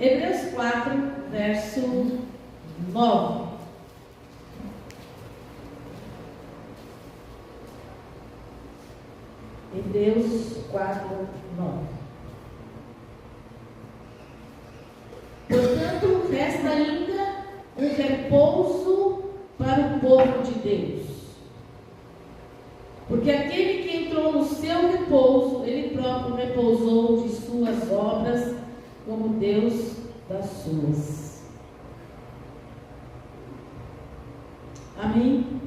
Hebreus 4, verso 9. Hebreus 4, 9. Portanto, resta ainda um repouso para o povo de Deus. Porque aquele que entrou no seu repouso, ele próprio repousou de suas obras, como Deus das suas. Amém?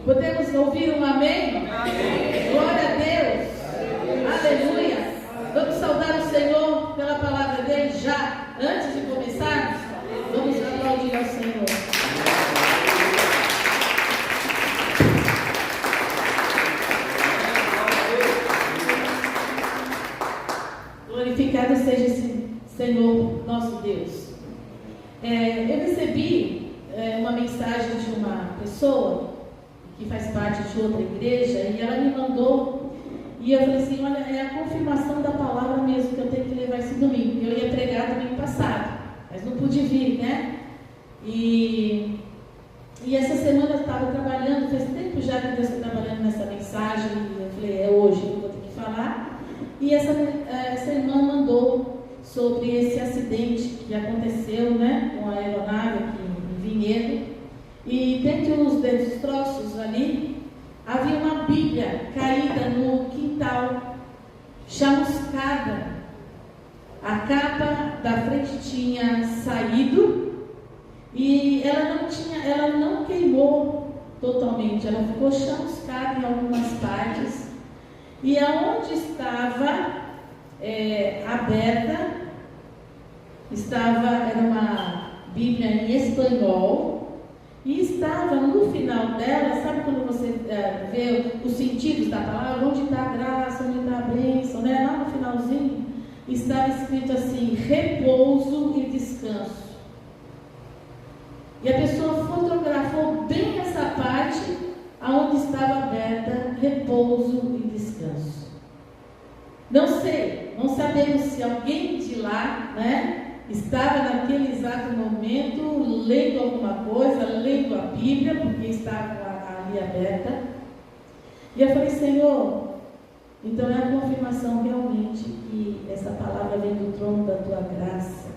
Podemos ouvir um amém? Amém. Glória a Deus. Aleluia. Vamos saudar o Senhor pela palavra dele já, antes de começarmos. Vamos aplaudir ao Senhor. Glorificado seja esse Senhor, nosso Deus. Eu recebi uma mensagem de uma pessoa que faz parte de outra igreja, e ela me mandou, e eu falei assim, olha, é a confirmação da palavra mesmo que eu tenho que levar esse domingo, porque eu ia pregar domingo passado, mas não pude vir, né? E essa semana eu estava trabalhando, faz tempo já que Deus está trabalhando nessa mensagem, e eu falei, é hoje que eu vou ter que falar, e essa irmã mandou sobre esse acidente que aconteceu, né, com a aeronave aqui em Vinhedo. E dentre os destroços ali, havia uma Bíblia caída no quintal, chamuscada. A capa da frente tinha saído e ela não queimou totalmente, ela ficou chamuscada em algumas partes. E aonde estava aberta, era uma Bíblia em espanhol. E estava no final dela, sabe quando você vê os sentidos da palavra, onde está a graça, onde está a bênção, né? Lá no finalzinho, estava escrito assim, repouso e descanso. E a pessoa fotografou bem essa parte, aonde estava aberta, repouso e descanso. Não sei, não sabemos se alguém de lá, né? Estava naquele exato momento lendo alguma coisa, lendo a Bíblia, porque estava ali aberta. E eu falei, Senhor, então é a confirmação realmente que essa palavra vem do trono da tua graça.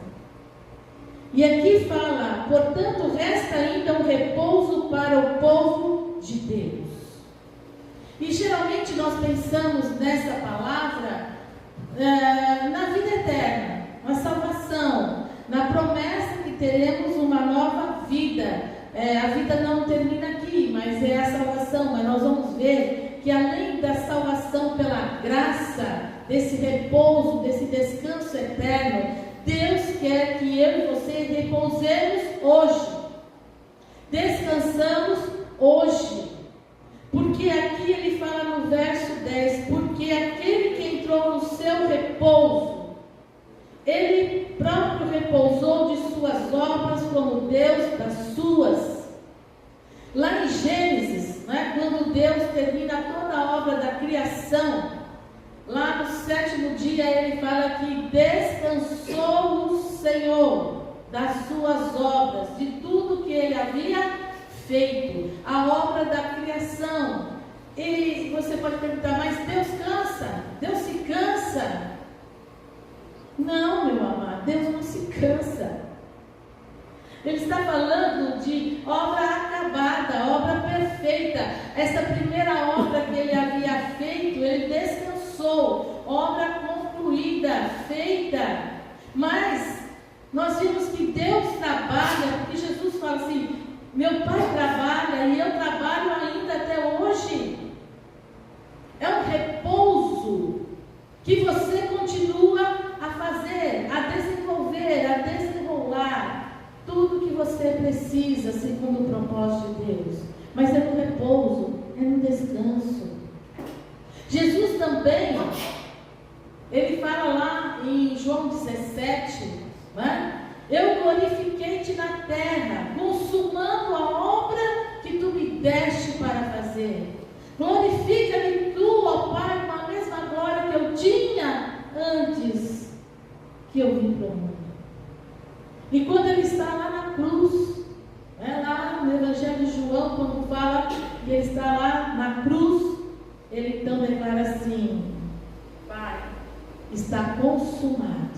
E aqui fala, portanto, resta ainda um repouso para o povo de Deus. E geralmente nós pensamos nessa palavra na vida eterna, na salvação, na promessa que teremos uma nova vida. A vida não termina aqui, mas é a salvação. Mas nós vamos ver que além da salvação pela graça, desse repouso, desse descanso eterno, Deus quer que eu e você repousemos hoje, descansamos hoje. Porque aqui ele fala no verso 10, porque aquele que entrou no seu repouso, ele próprio repousou de suas obras como Deus das suas. Lá em Gênesis, né, quando Deus termina toda a obra da criação, lá no 7º dia ele fala que descansou o Senhor das suas obras, de tudo que ele havia feito, a obra da criação. E você pode perguntar, mas Deus cansa? Deus se cansa? Não, meu amado, Deus não se cansa. Ele está falando de obra acabada, obra perfeita. Essa primeira obra que ele havia feito, ele descansou, obra concluída, feita. Mas nós vimos que Deus trabalha, porque Jesus fala assim, meu Pai trabalha e eu trabalho ainda até hoje. É um repouso que você continua a fazer, a desenvolver, a desenrolar tudo que você precisa segundo o propósito de Deus. Mas é no repouso, é no descanso. Jesus também, ele fala lá em João 17, né? Eu glorifiquei-te na terra, consumando a obra que tu me deste para fazer. Glorifica-me tu, ó Pai, com a mesma glória que eu tinha antes que eu vim para o mundo. E quando ele está lá na cruz, lá no Evangelho de João, quando fala que ele está lá na cruz, ele então declara assim: Pai, está consumado.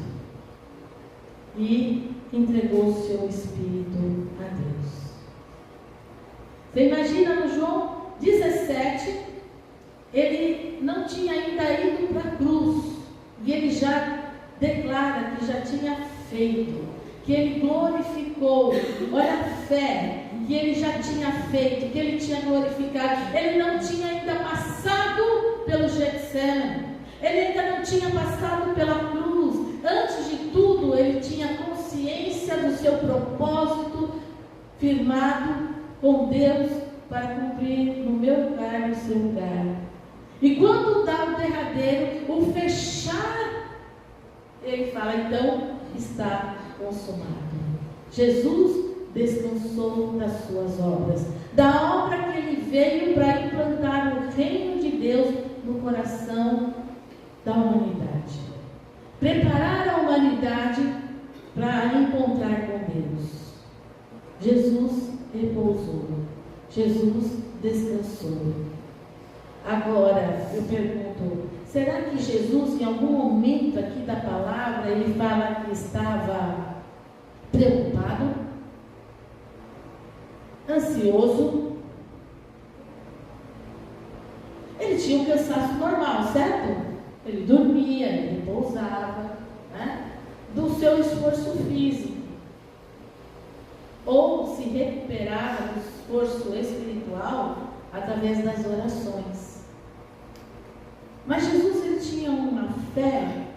E entregou o seu Espírito a Deus. Você imagina no João 17, ele não tinha ainda ido para a cruz, e ele já declara que já tinha feito, que ele glorificou. Olha a fé que ele já tinha feito, que ele tinha glorificado. Ele não tinha ainda passado pelo Getsemane, ele ainda não tinha passado pela cruz. Antes de tudo, ele tinha consciência do seu propósito firmado com Deus para cumprir no meu lugar e no seu lugar. E quando dá o derradeiro, o fechar, ele fala: então está consumado. Jesus descansou das suas obras, da obra que ele veio para implantar o reino de Deus no coração da humanidade, preparar a humanidade para encontrar com Deus. Jesus repousou, Jesus descansou. Agora eu pergunto: será que Jesus, em algum momento aqui da palavra, ele fala que estava preocupado, ansioso? Ele tinha um cansaço normal, certo? Ele dormia, ele repousava, né? Do seu esforço físico, ou se recuperava do esforço espiritual através das orações. Mas Jesus, ele tinha uma fé,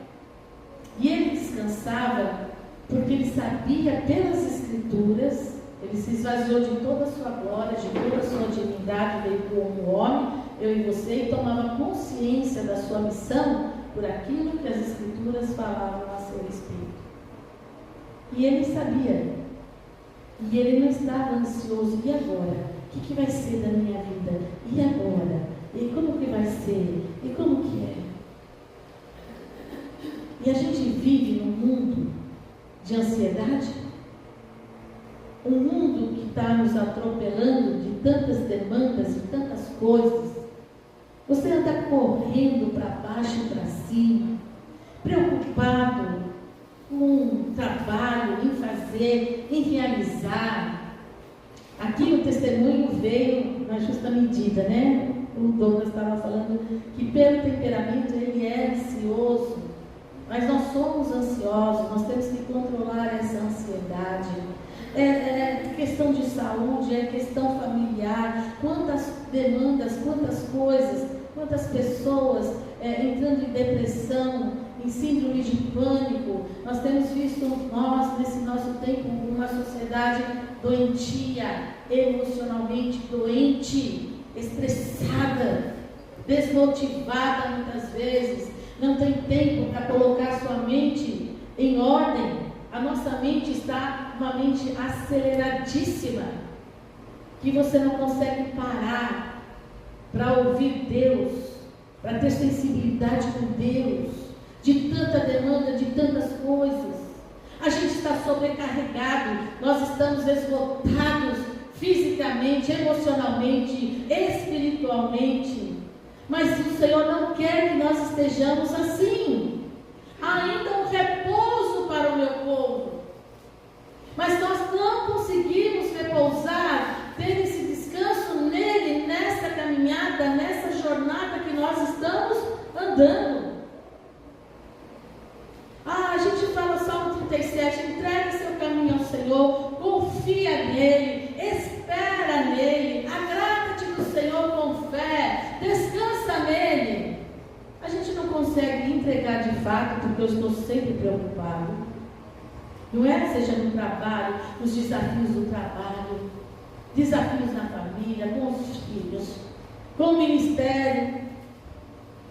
e ele descansava porque ele sabia pelas Escrituras. Ele se esvaziou de toda a sua glória, de toda a sua divindade, veio como homem, eu e você, e tomava consciência da sua missão por aquilo que as Escrituras falavam a seu respeito. E ele sabia, e ele não estava ansioso. E agora? O que vai ser da minha vida? E agora? E como que vai ser? E como que é? E a gente vive num mundo de ansiedade, um mundo que está nos atropelando de tantas demandas, de tantas coisas. Você anda correndo para baixo e para cima, preocupado com o trabalho, em fazer, em realizar. Aqui o testemunho veio na justa medida, né? O Douglas estava falando que pelo temperamento ele é ansioso, mas nós somos ansiosos, nós temos que controlar essa ansiedade. É questão de saúde, é questão familiar, quantas demandas, quantas coisas, quantas pessoas entrando em depressão, em síndrome de pânico. Nós temos visto, nesse nosso tempo, uma sociedade doentia, emocionalmente doente, estressada, desmotivada muitas vezes, não tem tempo para colocar sua mente em ordem. A nossa mente está uma mente aceleradíssima, que você não consegue parar para ouvir Deus, para ter sensibilidade com Deus, de tanta demanda, de tantas coisas. A gente está sobrecarregado, nós estamos esgotados fisicamente, emocionalmente, espiritualmente, mas o Senhor não quer que nós estejamos assim. Há ainda um repouso para o meu povo, mas nós não conseguimos repousar, ter esse descanso nele, nessa caminhada, nessa jornada que nós estamos andando. A gente fala Salmo 37, entrega seu caminho ao Senhor, confia nele, espera nele, agrada-te do Senhor com fé, descansa nele. A gente não consegue entregar de fato, porque eu estou sempre preocupado, não é? Seja no trabalho, nos desafios do trabalho, desafios na família, com os filhos, com o ministério.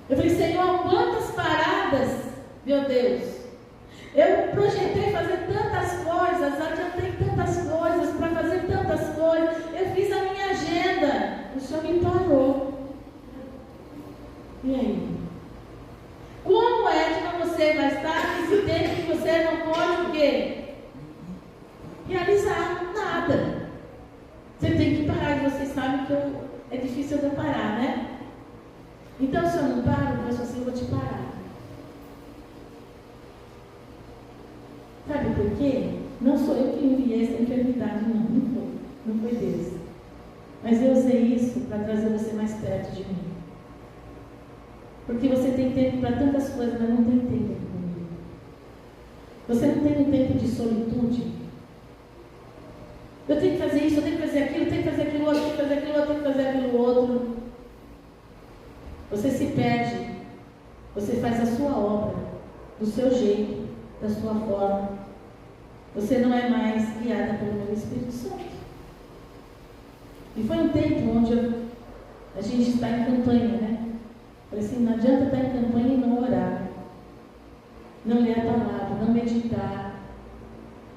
Eu falei: Senhor, quantas paradas, meu Deus. Eu projetei fazer tantas coisas, adiantei tantas coisas, para fazer tantas coisas. Eu fiz a minha agenda, o Senhor me parou. E aí? Como é que você vai estar nesse tempo que você não pode o quê? realizar nada. Você tem que parar, e vocês sabem que é difícil eu parar, né? Então, se eu não paro, eu penso assim, eu vou te parar. Sabe por quê? Não sou eu que enviei essa enfermidade, não foi Deus. Mas eu usei isso para trazer você mais perto de mim. Porque você tem tempo para tantas coisas, mas não tem tempo comigo. Você não tem um tempo de solitude. Eu tenho que fazer isso, eu tenho que fazer aquilo, eu tenho que fazer aquilo outro, eu tenho que fazer aquilo outro, eu tenho que fazer aquilo outro. Você se perde. Você faz a sua obra, do seu jeito, da sua forma. Você não é mais guiada pelo meu Espírito Santo. E foi um tempo onde a gente está em campanha, né? Falei assim, não adianta estar em campanha e não orar. Não ler a palavra, não meditar.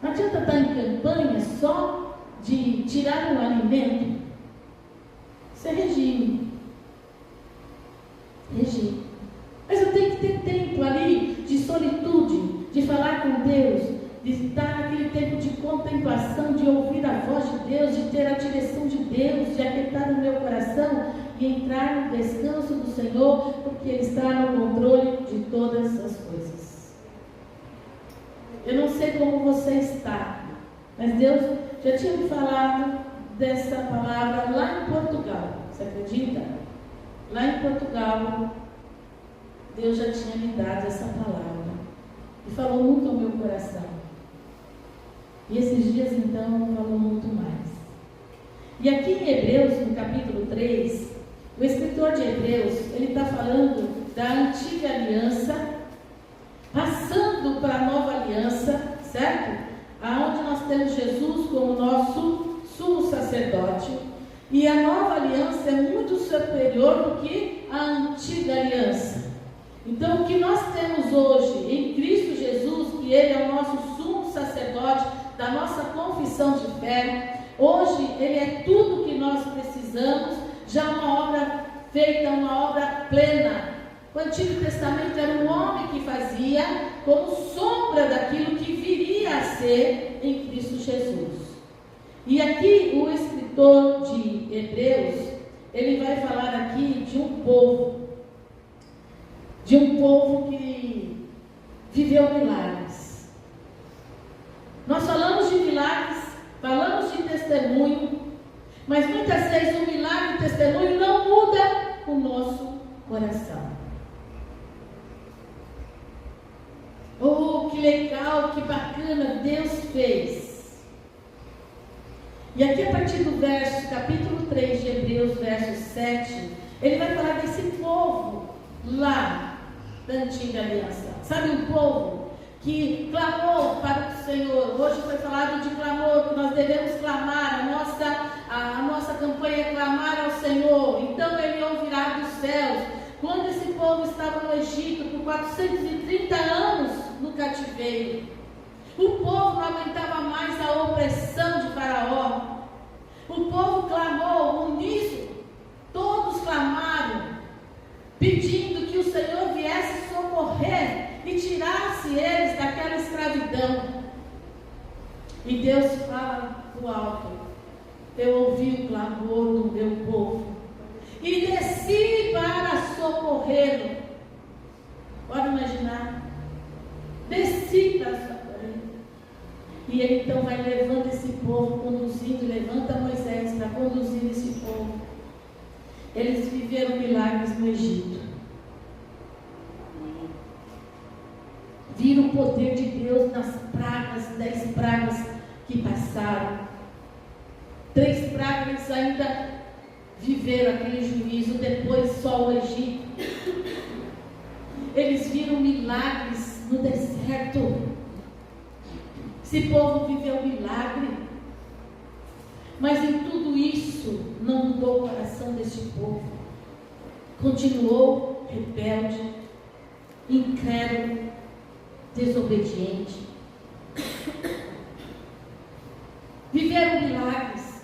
Não adianta estar em campanha só de tirar um alimento. Isso é regime. Regime. Mas eu tenho que ter tempo ali de solitude, de falar com Deus, de estar naquele tempo de contemplação, de ouvir a voz de Deus, de ter a direção de Deus, de aquietar o meu coração e entrar no descanso do Senhor, porque Ele está no controle de todas as coisas. Eu não sei como você está, mas Deus já tinha me falado dessa palavra lá em Portugal. Você acredita? Lá em Portugal, Deus já tinha me dado essa palavra e falou muito ao meu coração. E esses dias então falou muito mais. E aqui em Hebreus, no capítulo 3, o escritor de Hebreus, ele está falando da antiga aliança, passando para a nova aliança, certo? Aonde nós temos Jesus como nosso sumo sacerdote. E a nova aliança é muito superior do que a antiga aliança. Então, o que nós temos hoje em Cristo Jesus, que Ele é o nosso sumo sacerdote da nossa confissão de fé, hoje Ele é tudo o que nós precisamos, já uma obra feita, uma obra plena. O Antigo Testamento era um homem que fazia como sombra daquilo que viria a ser em Cristo Jesus. E aqui o escritor de Hebreus, ele vai falar aqui de um povo que viveu milagres. Nós falamos de milagres, falamos de testemunho, mas muitas vezes o milagre e o testemunho não muda o nosso coração. Oh, que legal, que bacana, Deus fez. E aqui a partir do capítulo 3 de Hebreus, verso 7, ele vai falar desse povo lá da antiga aliança. Sabe, um povo que clamou para o Senhor. Hoje foi falado de clamor, que nós devemos clamar, a nossa campanha é clamar ao Senhor. Então Ele ouvirá dos céus. Quando esse povo estava no Egito por 430 anos no cativeiro, o povo não aguentava mais a opressão de Faraó. O povo clamou, uníssono, todos clamaram, pedindo que o Senhor viesse socorrer e tirasse eles daquela escravidão. E Deus fala do alto: eu ouvi o clamor do meu povo e desci para socorrê-lo. Pode imaginar? Desci para socorrê-lo. E ele então vai levando esse povo, conduzindo, levanta Moisés para conduzir esse povo. Eles viveram milagres no Egito. Viram o poder de Deus nas pragas, 10 pragas que passaram. 3 pragas eles ainda viveram aquele juízo, depois só o Egito. Eles viram milagres no deserto. Esse povo viveu milagre. Mas em tudo isso não mudou o coração deste povo. Continuou rebelde, incrédulo, desobediente. Viveram milagres.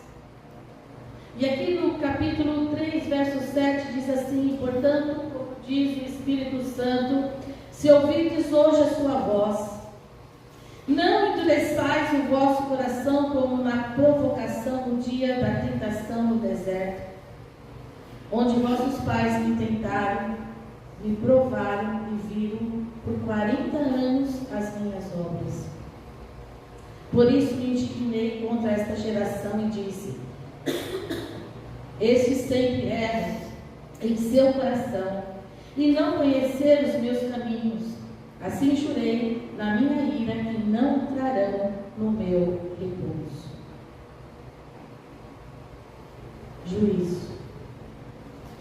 E aqui no capítulo 3, verso 7 diz assim: portanto, como diz o Espírito Santo, se ouvirdes hoje a sua voz, não endureçais mais o vosso coração como na provocação no dia da tentação no deserto, onde vossos pais me tentaram, me provaram e viram por 40 anos as minhas obras. Por isso me indignei contra esta geração e disse: estes sempre erram em seu coração, e não conheceram os meus caminhos. Assim jurei na minha ira que não entrarão no meu repouso. Juízo.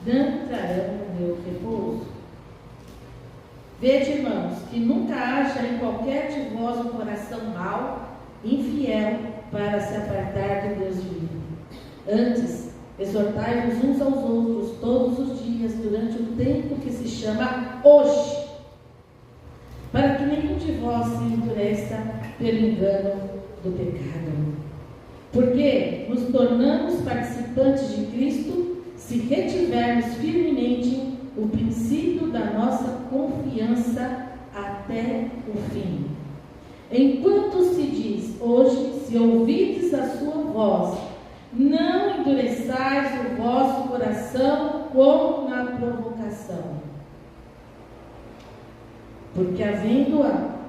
Não entrarão no meu repouso. Vede, irmãos, que nunca haja em qualquer de vós um coração mau, infiel, para se apartar do Deus vivo. Antes, exortai-vos uns aos outros todos os dias, durante o tempo que se chama hoje, para que nenhum de vós se endureça pelo engano do pecado. Porque nos tornamos participantes de Cristo, se retivermos firmemente o princípio da nossa confiança até o fim. Enquanto se diz hoje, se ouvides a sua voz, não endureçais o vosso coração como na provocação. Porque havendo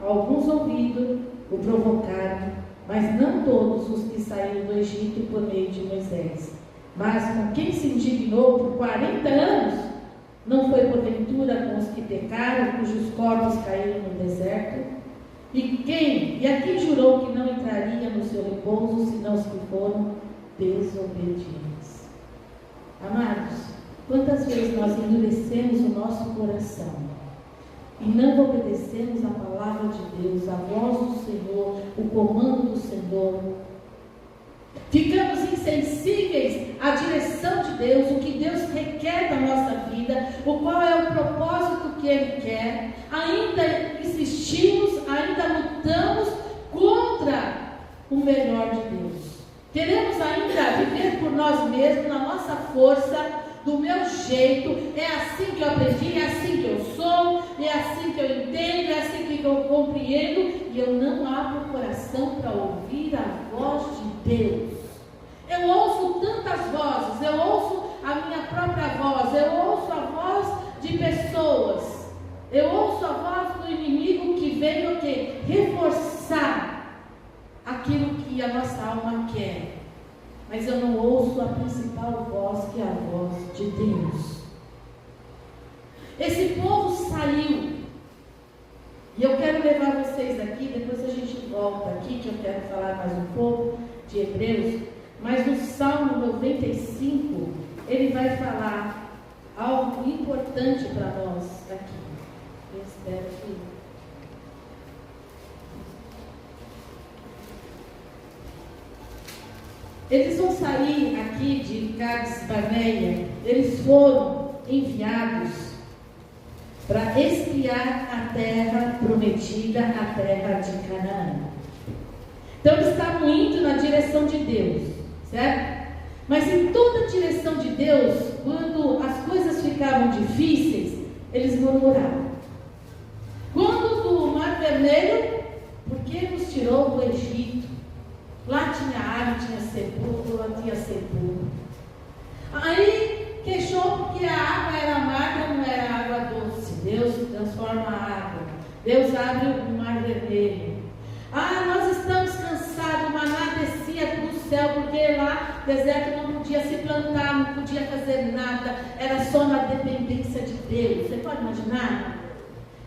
alguns ouvido, o provocaram, mas não todos os que saíram do Egito por meio de Moisés. Mas com quem se indignou por 40 anos, não foi porventura com os que pecaram, cujos corpos caíram no deserto? E a quem jurou que não entraria no seu repouso, senão os que foram desobedientes? Amados, quantas vezes nós endurecemos o nosso coração e não obedecemos a palavra de Deus, a voz do Senhor, o comando do Senhor? Ficamos insensíveis à direção de Deus, o que Deus requer da nossa vida, o qual é o propósito que Ele quer. Ainda insistimos, ainda lutamos contra o melhor de Deus. Queremos ainda viver por nós mesmos, na nossa força, do meu jeito. É assim que eu aprendi, é assim que eu sou, é assim que eu entendo, é assim que eu compreendo, e eu não abro o coração para ouvir a voz de Deus. Eu ouço tantas vozes, eu ouço a minha própria voz, eu ouço a voz de pessoas, eu ouço a voz do inimigo que veio o quê? Reforçar aquilo que a nossa alma quer. Mas eu não ouço a principal voz, que é a voz de Deus. Esse povo saiu, e eu quero levar vocês daqui, depois a gente volta aqui, que eu quero falar mais um pouco de Hebreus, mas no Salmo 95, ele vai falar algo importante para nós aqui. Eu espero que... Eles vão sair aqui de Cades Barneia, eles foram enviados para espiar a terra prometida, a terra de Canaã. Então eles estavam indo na direção de Deus, certo? Mas em toda a direção de Deus, quando as coisas ficavam difíceis, eles murmuravam. Quando do Mar Vermelho, por que nos tirou do Egito? Lá tinha água, tinha sepulcro, lá tinha sepulcro. Aí queixou porque a água era amarga, não era água doce. Deus transforma a água. Deus abre o Mar Vermelho. Nós estamos cansados, o maná descia do céu, porque lá no deserto não podia se plantar, não podia fazer nada, era só na dependência de Deus. Você pode imaginar?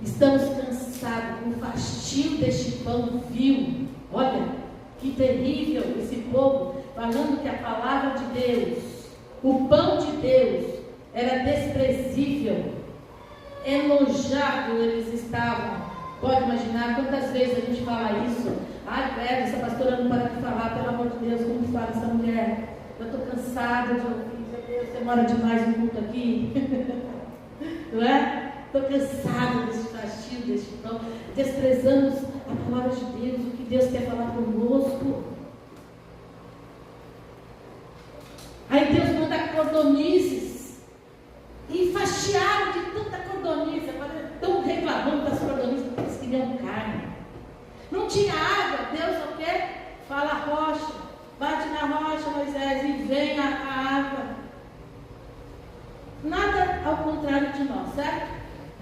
Estamos cansados, com o fastio deste pão vil. Olha, que terrível esse povo, falando que a palavra de Deus, o pão de Deus, era desprezível, enojado eles estavam. Pode imaginar quantas vezes a gente fala isso? Velho, essa pastora não para de falar, pelo amor de Deus, como fala essa mulher? Eu estou cansada de ouvir, meu Deus, demora demais um culto aqui. Não é? Estou cansada desse fastio, deste pão. Desprezamos a palavra de Deus, o que Deus quer falar conosco. Aí Deus manda cordonizes. E fastiaram de tanta cordonice. Agora estão reclamando das cordonizes porque eles queriam carne. Não tinha água, Deus o quê?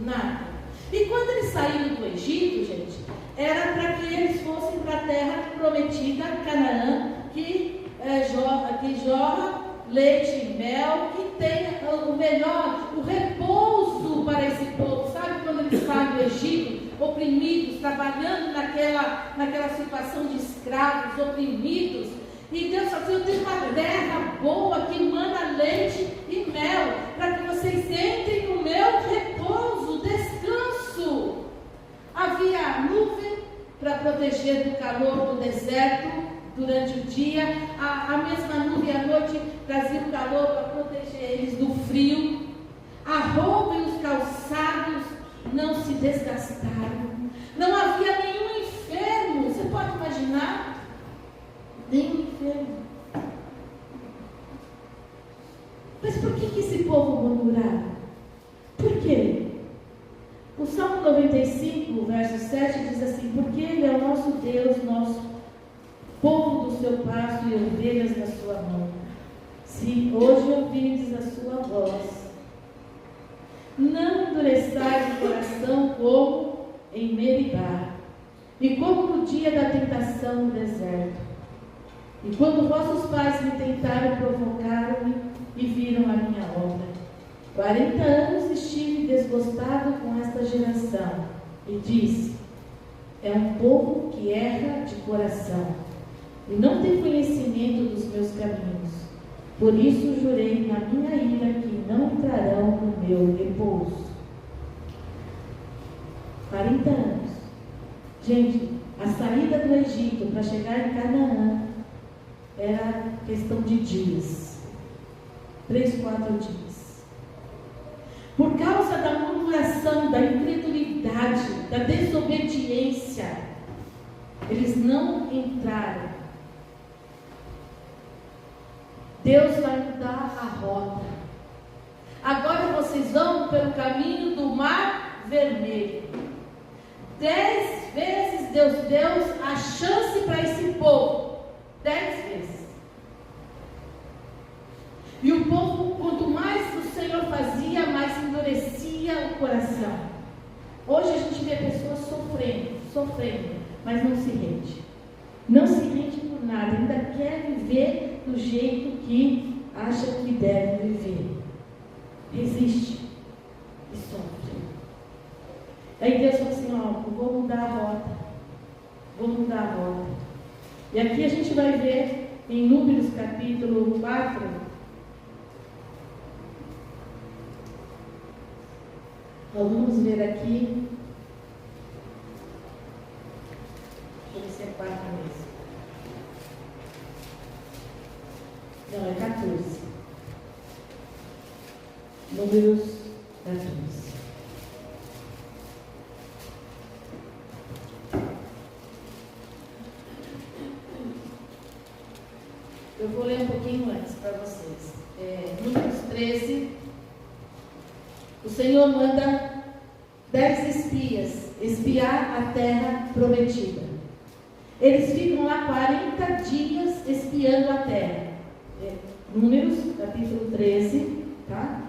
Nada. E quando eles saíram do Egito, gente, era para que eles fossem para a terra prometida, Canaã, que jorra leite e mel, que tem o melhor, o repouso para esse povo. Sabe quando eles saem do Egito, oprimidos, trabalhando naquela situação de escravos, oprimidos, e Deus falou: eu tenho uma terra boa que emana leite e mel, para que vocês entrem no meu repouso, descanso. Havia nuvem para proteger do calor do deserto durante o dia, a mesma nuvem à noite trazia o calor para proteger eles do frio. A roupa e os calçados não se desgastaram, não havia nenhum enfermo. Você pode imaginar? Nenhum enfermo. Mas por que esse povo murmurava? Por quê? O Salmo 95, verso 7 diz assim: porque Ele é o nosso Deus, nosso povo do seu pasto e ovelhas na sua mão. Se hoje ouvirdes a sua voz, não endureçais o coração como em Meribá, e como no dia da tentação no deserto. E quando vossos pais me tentaram, provocaram-me e viram a minha obra. 40 anos estive desgostado com esta geração, e disse: é um povo que erra de coração e não tem conhecimento dos meus caminhos. Por isso jurei na minha ira que não entrarão no meu repouso. 40 anos. Gente, a saída do Egito para chegar em Canaã era questão de dias. 3, 4 dias. Por causa da murmuração, da incredulidade, da desobediência, eles não entraram. Deus vai mudar a rota. Agora vocês vão pelo caminho do Mar Vermelho. 10 vezes Deus deu a chance para esse povo. 10 vezes. E o povo, quanto mais o Senhor fazia, mais endurecia o coração. Hoje a gente vê pessoas sofrendo, mas não se rende. Não se rende por nada, ainda quer viver do jeito que acha que deve viver. Resiste e sofre. Aí Deus falou assim: ó, eu vou mudar a rota. Vou mudar a rota. E aqui a gente vai ver em Números capítulo 4. Nós vamos ver aqui. Deixa eu ver se é 4 mesmo. Não, é 14. Números 14. Eu vou ler um pouquinho antes para vocês. Números 13. O Senhor manda 10 espias espiar a terra prometida. Eles ficam lá 40 dias espiando a terra. Números, capítulo 13, tá?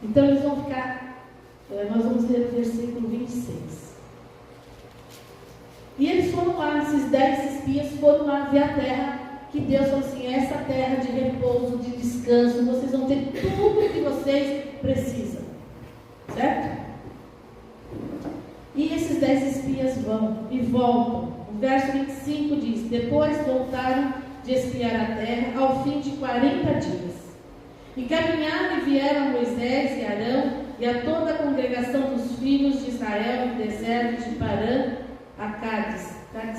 Então eles vão ficar, nós vamos ler o versículo 26. E eles foram lá, esses 10 espias foram lá ver a terra, que Deus falou assim: essa terra de repouso, de descanso, vocês vão ter tudo o que vocês precisam. Certo? E esses 10 espias vão e voltam. O verso 25 diz: depois voltaram de espiar a terra ao fim de 40 dias. E caminharam e vieram Moisés e Arão e a toda a congregação dos filhos de Israel no deserto de Parã a Cádiz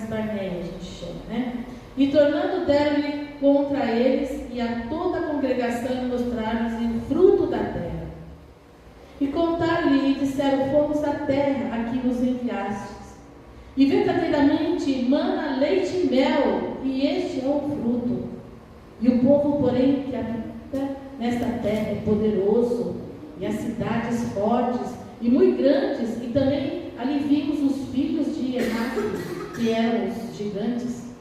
Barneia, a gente chama, né? E tornando deram-lhe contra eles e a toda a congregação e mostraram-lhes o fruto da terra. E contaram-lhe e disseram: fomos à terra a que nos enviastes. E verdadeiramente mana leite e mel, e este é o fruto. E o povo, porém, que habita nesta terra é poderoso, e as cidades fortes e muito grandes, e também ali vimos os filhos de Enaque, que eram os gigantes.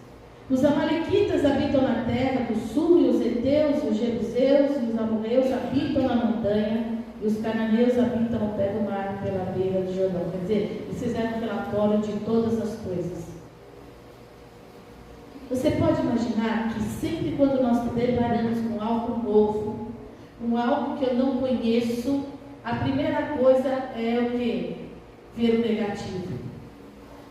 Os amalequitas habitam na terra do sul, e os heteus, os jebuseus e os amorreus habitam na montanha, e os cananeus habitam ao pé do mar, pela beira do Jordão. Quer dizer, eles fizeram um relatório de todas as coisas. Você pode imaginar que sempre quando nós nos deparamos com algo novo, com algo que eu não conheço, a primeira coisa é o quê? Ver o negativo.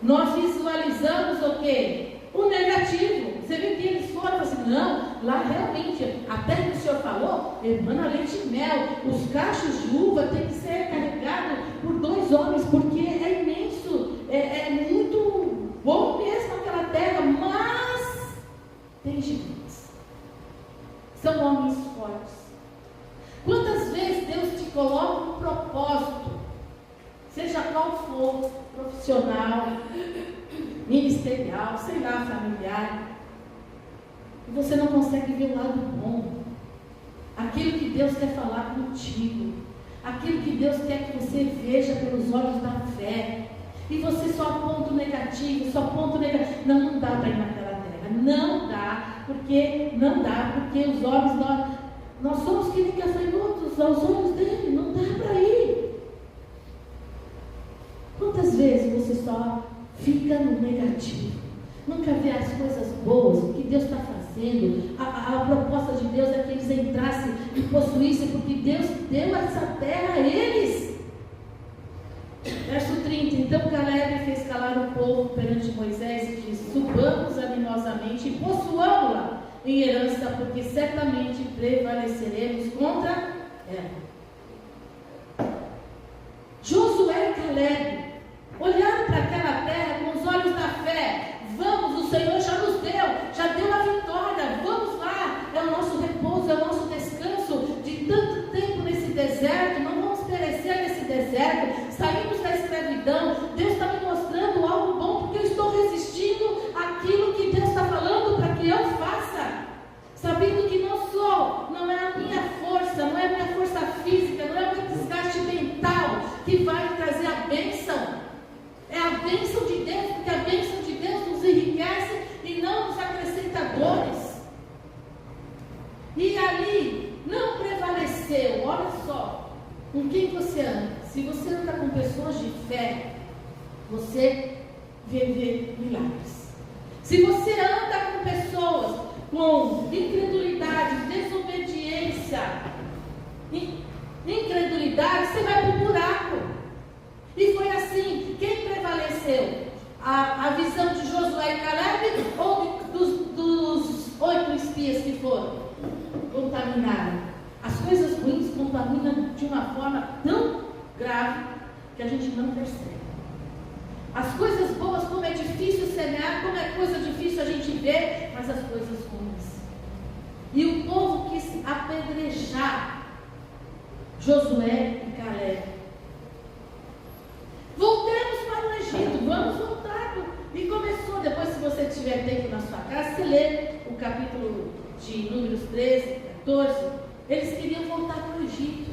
Nós visualizamos o quê? O negativo. Você vê que eles foram assim, não, lá realmente, até que o Senhor falou, emana leite e mel, os cachos de uva têm que ser carregados por 2 homens, porque é imenso, é muito bom mesmo aquela terra, mas tem gigantes. São homens fortes. Quantas vezes Deus te coloca um propósito, seja qual for, profissional, ministerial, sei lá, familiar, e você não consegue ver o lado bom, aquilo que Deus quer falar contigo, aquilo que Deus quer que você veja pelos olhos da fé, e você só aponta o negativo, não dá para ir naquela terra, não dá, porque os olhos, nós somos que nem gafanhotos aos olhos dele, não dá para ir. Quantas vezes você só fica no negativo, nunca vê as coisas boas, o que Deus está fazendo? A proposta de Deus é que eles entrassem e possuíssem, porque Deus deu essa terra a eles. Verso 30, então Caleb fez calar o povo perante Moisés e disse: subamos animosamente e possuamos-la em herança, porque certamente prevaleceremos contra ela. Josué e Caleb olharam para aquela terra com os olhos da fé. Vamos, o Senhor já nos deu, já deu a vitória, vamos lá, é o nosso repouso, é o nosso descanso de tanto tempo nesse deserto, não vamos perecer nesse deserto, saímos da escravidão, Deus está me mostrando algo bom, porque eu estou resistindo àquilo que Deus está falando para que eu faça, sabendo que não é a minha força, não é a minha força física, não é o meu desgaste mental que vai trazer a bênção. É a bênção de Deus, porque a bênção de Deus nos enriquece e não nos acrescenta dores. E ali não prevaleceu. Olha só, com quem você anda. Se você anda com pessoas de fé, você vê milagres. Se você anda com pessoas com incredulidade, desobediência, incredulidade, você vai para o buraco. E foi assim, quem prevaleceu? A visão de Josué e Caleb ou dos 8 espias que foram? Contaminaram. As coisas ruins contaminam de uma forma tão grave que a gente não percebe. As coisas boas, como é difícil semear, como é coisa difícil a gente ver, mas as coisas ruins. E o povo quis apedrejar Josué e Caleb. Voltemos para o Egito, vamos voltar. E começou, depois, se você tiver tempo na sua casa, você lê o capítulo de Números 13, 14. Eles queriam voltar para o Egito.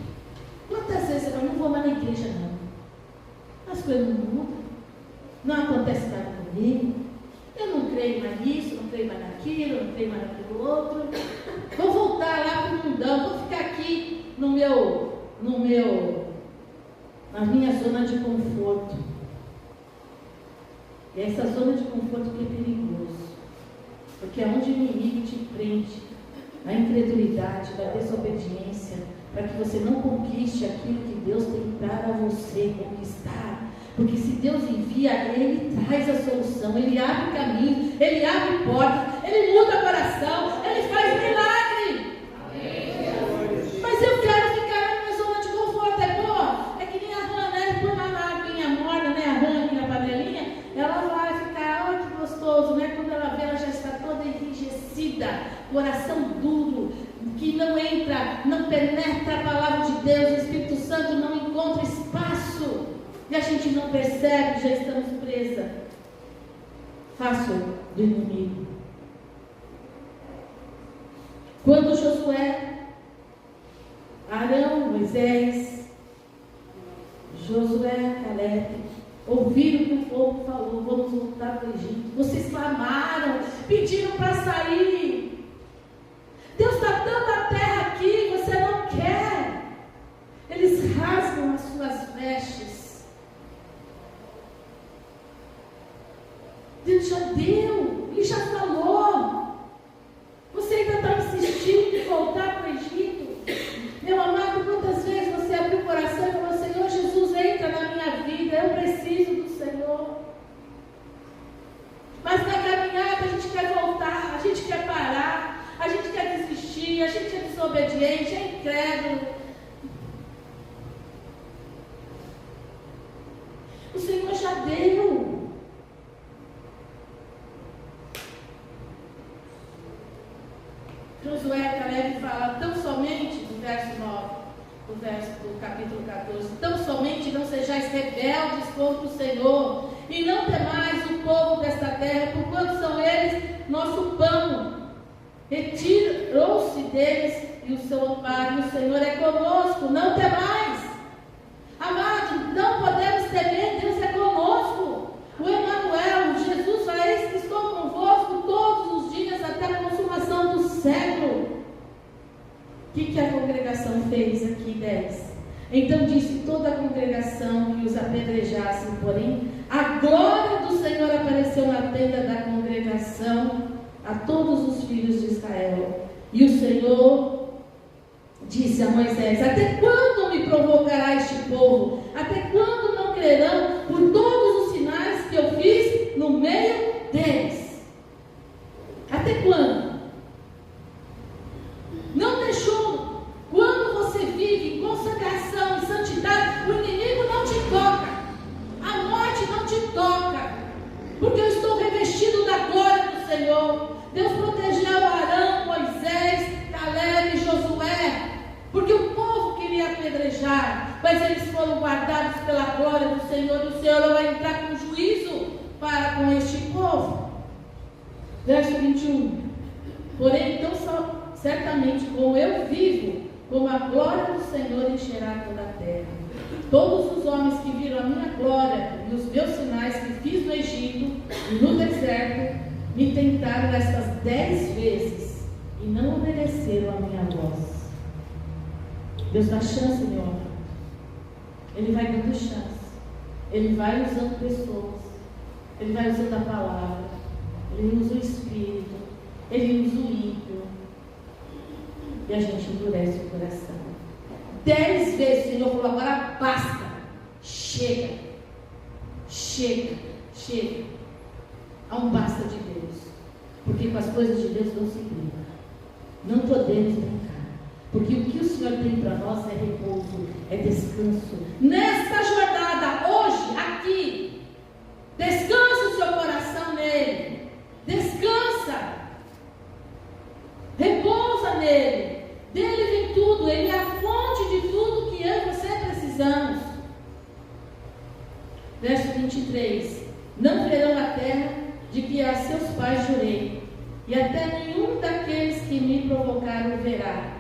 Quantas vezes eu não vou mais na igreja, não? As coisas não mudam, não acontece nada comigo, eu não creio mais nisso, não creio mais naquilo, não creio mais naquilo outro. Vou voltar lá para o mundão, vou ficar aqui na minha zona de conforto. E essa zona de conforto que é perigoso, porque é onde o inimigo te prende, na incredulidade, na desobediência, para que você não conquiste aquilo que Deus tem para você conquistar. Porque se Deus envia, Ele traz a solução, Ele abre caminho, Ele abre portas, Ele muda o coração, Ele faz milagre. Mas eu quero ficar na minha zona de conforto, é boa? É que nem a rã, né? Põe lá na aguinha morna, né? A rã aqui na panelinha, ela vai ficar, olha que gostoso, né? Quando ela vê, ela já está toda enrijecida, coração duro, que não entra, não penetra a palavra de Deus, o Espírito Santo não encontra espaço, e a gente não percebe, já estamos presa fácil do inimigo. Quando Josué, Arão, Moisés, Josué, Caleb ouviram o que o povo falou, vamos voltar para o Egito, vocês clamaram, pediram para sair, Deus está dando a terra aqui, você não quer. Eles desobediente, é incrédulo. O Senhor já deu. Josué e Caleb fala tão somente, no verso 9, no verso do capítulo 14, tão somente não sejais rebeldes contra o Senhor, e não temais o povo desta terra, porquanto são eles nosso pão. Retirou-se deles e o seu amparo, e o Senhor é conosco, não temais. Amados, não podemos temer, Deus é conosco. O Emanuel, Jesus, eis que estou convosco todos os dias até a consumação do século. O que a congregação fez aqui, 10? Então disse toda a congregação que os apedrejassem, porém a glória do Senhor apareceu na tenda da congregação a todos os filhos de Israel. E o Senhor disse a Moisés: até quando me provocará este povo? Até quando não crerão por todos os sinais que eu fiz no meio deles? Até quando? Não deixou. Quando você vive em consagração, em santidade, o inimigo não te toca, a morte não te toca, porque eu estou revestido da glória do Senhor. Deus protegeu Arão, Moisés, Caleb e Josué, porque o povo queria apedrejar, mas eles foram guardados pela glória do Senhor, e o Senhor vai entrar com juízo para com este povo. Verso 21. Porém, então certamente como eu vivo, como a glória do Senhor encherá toda a terra. Todos os homens que viram a minha glória e os meus sinais que fiz no Egito e no deserto, me tentaram estas 10 vezes e não obedeceram a minha voz. Deus dá chance, meu amor. Ele vai dando chance. Ele vai usando pessoas. Ele vai usando a palavra. Ele usa o Espírito. Ele usa o ímpio. E a gente endurece o coração. 10 vezes o Senhor falou: agora basta. Chega. Chega. Chega. Há um basta de Deus. Porque com as coisas de Deus não se brinca. Não podemos brincar. Porque o que o Senhor tem para nós é repouso, é descanso. Nesta jornada, hoje, aqui, descansa o seu coração nele. Descansa. Repousa nele. Dele vem tudo. Ele é a fonte de tudo que eu e você precisamos. Verso 23. Não verão a terra de que a seus pais jurei, e até nenhum daqueles que me provocaram verá.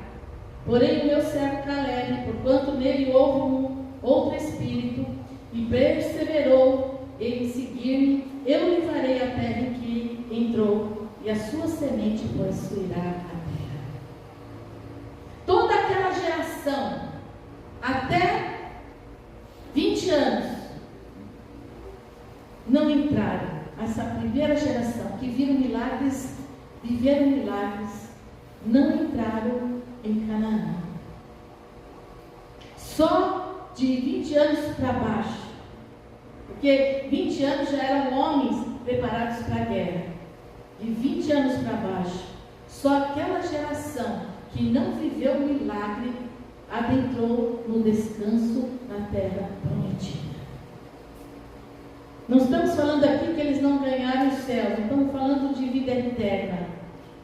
Porém o meu servo Caleb, porquanto nele houve outro espírito, e perseverou em seguir-me, eu lhe farei a terra em que entrou, e a sua semente possuirá a terra. Toda aquela geração, até 20 anos, não entraram. Essa primeira geração que viram milagres, viveram milagres, não entraram em Canaã. Só de 20 anos para baixo, porque 20 anos já eram homens preparados para a guerra. De 20 anos para baixo, só aquela geração que não viveu milagre adentrou no descanso na terra prometida. Não estamos falando aqui que eles não ganharam os céus, não estamos falando de vida eterna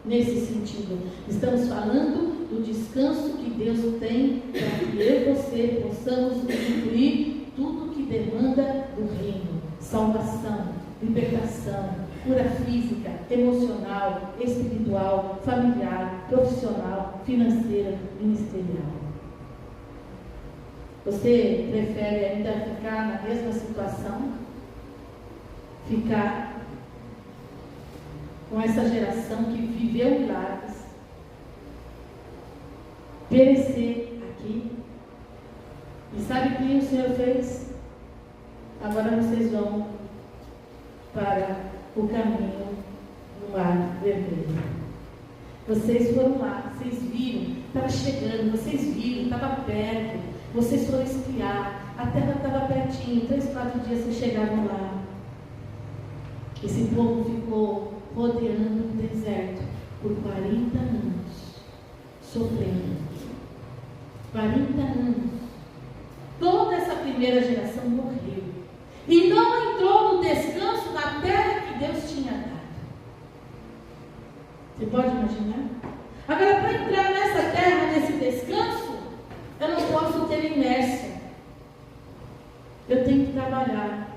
nesse sentido. Estamos falando do descanso que Deus tem para que eu e você possamos incluir tudo que demanda do reino: salvação, libertação, cura física, emocional, espiritual, familiar, profissional, financeira, ministerial. Você prefere ainda ficar na mesma situação? Ficar com essa geração que viveu milagres, perecer aqui? E sabe o que o Senhor fez? Agora vocês vão para o caminho do Mar Vermelho. Vocês foram lá, vocês viram, estava chegando, vocês viram, estava perto, vocês foram espiar, a terra estava pertinho, 3, 4 dias vocês chegaram lá. Esse povo ficou rodeando o deserto por 40 anos, sofrendo. 40 anos. Toda essa primeira geração morreu. E não entrou no descanso na terra que Deus tinha dado. Você pode imaginar? Agora, para entrar nessa terra, nesse descanso, eu não posso ter inércia. Eu tenho que trabalhar.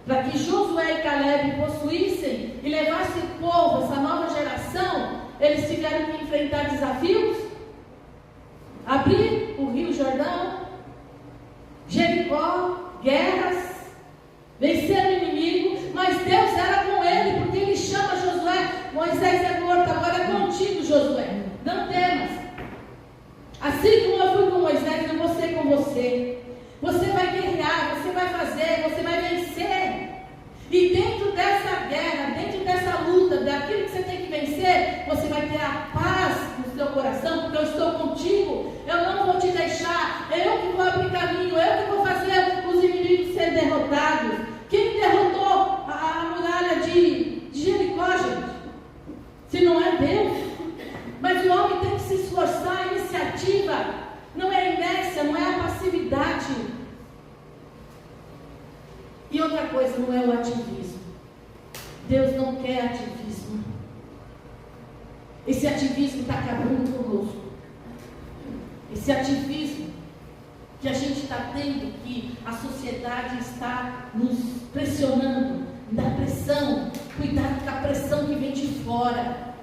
Para que Josué e Caleb possuíssem e levassem o povo, essa nova geração, eles tiveram que enfrentar desafios. Abrir o Rio Jordão, Jericó, guerras, vencer o inimigo, mas Deus era com ele, porque ele chama Josué. Moisés é morto, agora é contigo, Josué, não temas. Assim como eu fui com Moisés, eu vou ser com você. Você vai guerrear, você vai fazer, você vai vencer. E dentro dessa guerra, dentro dessa luta, daquilo que você tem que vencer, você vai ter a paz no seu coração, porque eu estou contigo. Eu não vou te deixar, eu que vou abrir caminho, eu que vou fazer os inimigos serem derrotados. Quem derrotou a muralha de Jericó, gente? Se não é Deus. Mas o homem tem que se esforçar, a iniciativa não é a inércia, não é a passividade. E outra coisa, não é o ativismo. Deus não quer ativismo. Esse ativismo está acabando conosco. Esse ativismo que a gente está tendo, que a sociedade está nos pressionando, da pressão. Cuidado com a pressão que vem de fora.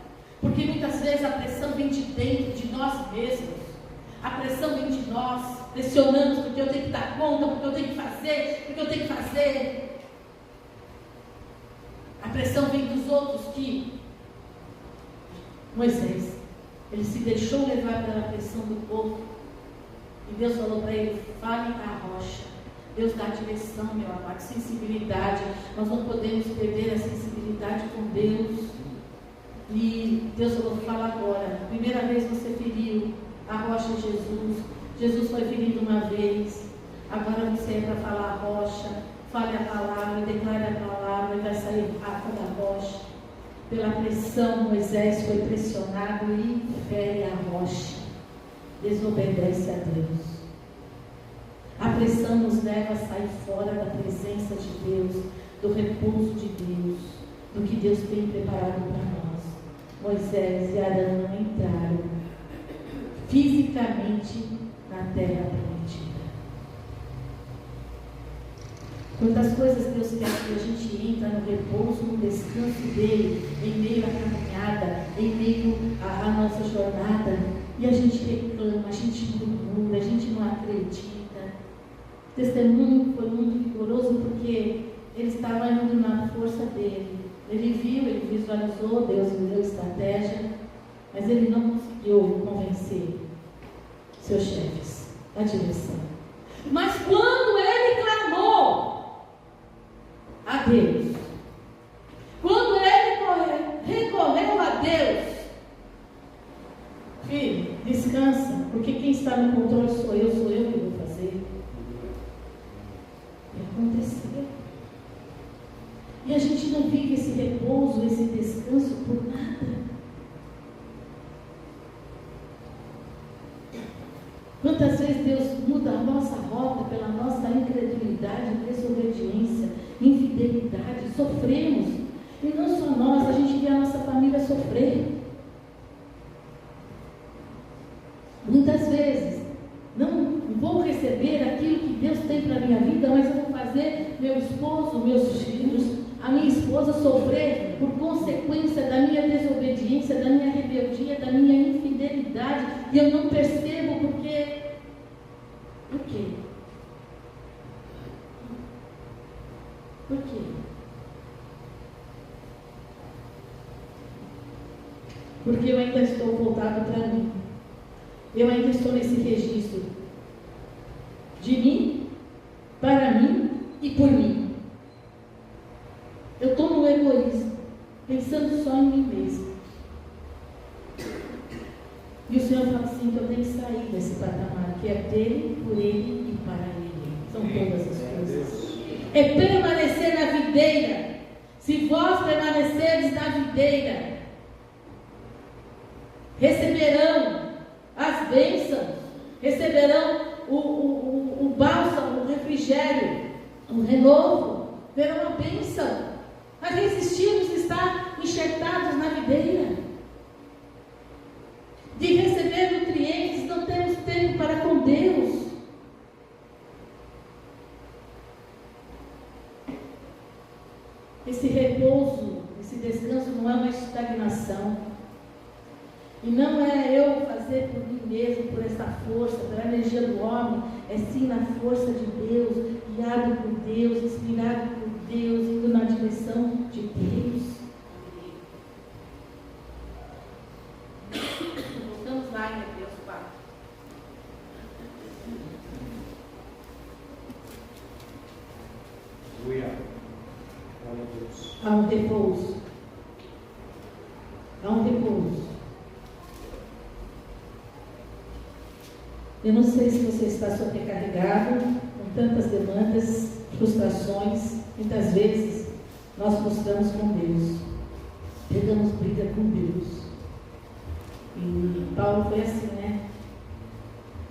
Porque muitas vezes a pressão vem de dentro de nós mesmos. A pressão vem de nós, pressionando porque eu tenho que dar conta, porque eu tenho que fazer, porque eu tenho que fazer. A pressão vem dos outros que Moisés, ele se deixou levar pela pressão do povo. E Deus falou para ele, fale à rocha. Deus dá direção, meu amado, sensibilidade. Nós não podemos perder a sensibilidade com Deus. E Deus falou, fala agora. Primeira vez você feriu a rocha é Jesus. Jesus foi ferido uma vez. Agora você é para falar a rocha. Fale a palavra, declare a palavra e vai sair água da rocha. Pela pressão, Moisés foi pressionado e fere a rocha. Desobedece a Deus. A pressão nos leva a sair fora da presença de Deus, do repouso de Deus, do que Deus tem preparado para nós. Moisés e Arão não entraram fisicamente na terra prometida. Quantas coisas Deus quer que a gente entra no repouso, no descanso dele, em meio à caminhada, em meio à nossa jornada, e a gente reclama, a gente murmura, a gente não acredita. O testemunho foi muito vigoroso porque ele estava indo na força dele. Ele viu, ele visualizou, Deus lhe deu estratégia, mas ele não conseguiu convencer seus chefes da direção. Mas quando ele clamou a Deus, quando ele recorreu a Deus, filho, descansa, porque quem está no controle sou eu que vou fazer. E aconteceu. E a gente não vive esse repouso, esse descanso por nada. Quantas vezes Deus muda a nossa rota pela nossa incredulidade, desobediência, infidelidade, sofremos. E não só nós, a gente vê a nossa família sofrer. Muitas vezes, não vou receber aquilo que Deus tem para a minha vida, mas eu vou fazer meu esposo, meus filhos, a minha esposa sofrer por consequência da minha desobediência, da minha rebeldia, da minha infidelidade, e eu não percebo porque. Por quê? Por quê? Porque eu ainda estou voltado para mim. Eu ainda estou nesse registro de mim, para mim e por mim. Eu estou no egoísmo, pensando só em mim mesmo. E o Senhor fala assim, que eu tenho que sair desse patamar, que é dele, por ele e para ele. São todas as coisas. É permanecer na videira. Se vós permanecerdes na videira, receberão bênçãos, receberão o bálsamo, o refrigério, o renovo, verão a bênção. Mas resistimos a estar enxertados na videira. De receber nutrientes, não temos tempo para com Deus. Esse repouso, esse descanso não é uma estagnação. E não é eu fazer por mim mesmo, por essa força, pela energia do homem. É sim na força de Deus, guiado por Deus, inspirado por Deus, indo na direção de Deus. Voltamos lá em Hebreus 4. Há um repouso. Há um repouso. Eu não sei se você está sobrecarregado com tantas demandas, frustrações. Muitas vezes nós frustramos com Deus, pegamos briga com Deus. E Paulo foi assim, né?